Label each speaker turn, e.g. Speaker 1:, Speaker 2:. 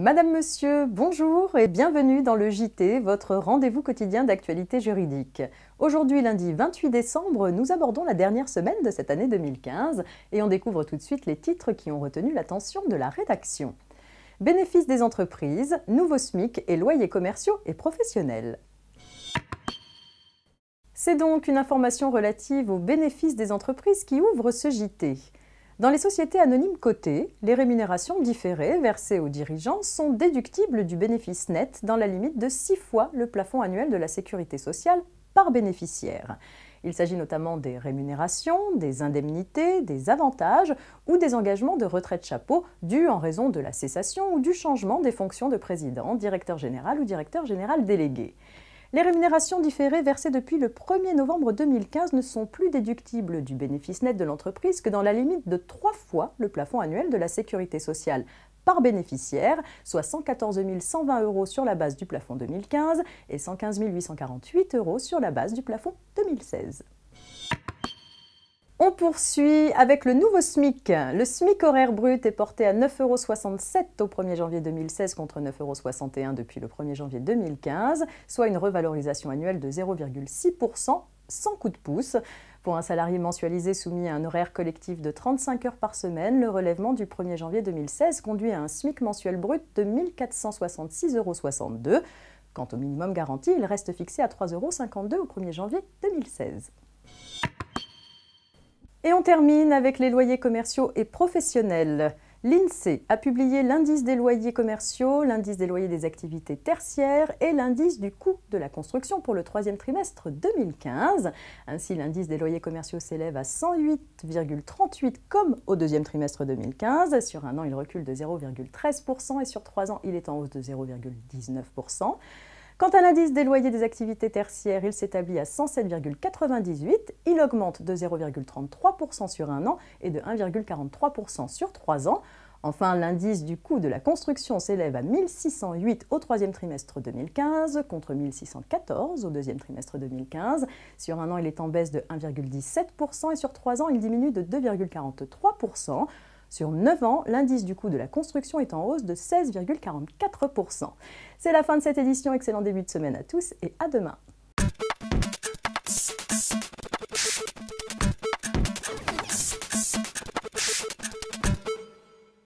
Speaker 1: Madame, Monsieur, bonjour et bienvenue dans le JT, votre rendez-vous quotidien d'actualité juridique. Aujourd'hui, lundi 28 décembre, nous abordons la dernière semaine de cette année 2015 et on découvre tout de suite les titres qui ont retenu l'attention de la rédaction. Bénéfices des entreprises, nouveaux SMIC et loyers commerciaux et professionnels. C'est donc une information relative aux bénéfices des entreprises qui ouvre ce JT. Dans les sociétés anonymes cotées, les rémunérations différées versées aux dirigeants sont déductibles du bénéfice net dans la limite de 6 fois le plafond annuel de la sécurité sociale par bénéficiaire. Il s'agit notamment des rémunérations, des indemnités, des avantages ou des engagements de retraite chapeau dus en raison de la cessation ou du changement des fonctions de président, directeur général ou directeur général délégué. Les rémunérations différées versées depuis le 1er novembre 2015 ne sont plus déductibles du bénéfice net de l'entreprise que dans la limite de 3 fois le plafond annuel de la sécurité sociale par bénéficiaire, soit 114 120 € sur la base du plafond 2015 et 115 848 € sur la base du plafond 2016. On poursuit avec le nouveau SMIC. Le SMIC horaire brut est porté à 9,67 € au 1er janvier 2016 contre 9,61 € depuis le 1er janvier 2015, soit une revalorisation annuelle de 0,6% sans coup de pouce. Pour un salarié mensualisé soumis à un horaire collectif de 35 heures par semaine, le relèvement du 1er janvier 2016 conduit à un SMIC mensuel brut de 1 466,62 €. Quant au minimum garanti, il reste fixé à 3,52 € au 1er janvier 2016. Et on termine avec les loyers commerciaux et professionnels. L'INSEE a publié l'indice des loyers commerciaux, l'indice des loyers des activités tertiaires et l'indice du coût de la construction pour le 3e trimestre 2015. Ainsi, l'indice des loyers commerciaux s'élève à 108,38 comme au 2e trimestre 2015. Sur un an, il recule de 0,13% et sur 3 ans, il est en hausse de 0,19%. Quant à l'indice des loyers des activités tertiaires, il s'établit à 107,98, il augmente de 0,33% sur un an et de 1,43% sur 3 ans. Enfin, l'indice du coût de la construction s'élève à 1608 au 3e trimestre 2015 contre 1614 au 2e trimestre 2015. Sur un an, il est en baisse de 1,17% et sur 3 ans, il diminue de 2,43%. Sur 9 ans, l'indice du coût de la construction est en hausse de 16,44%. C'est la fin de cette édition, excellent début de semaine à tous et à demain.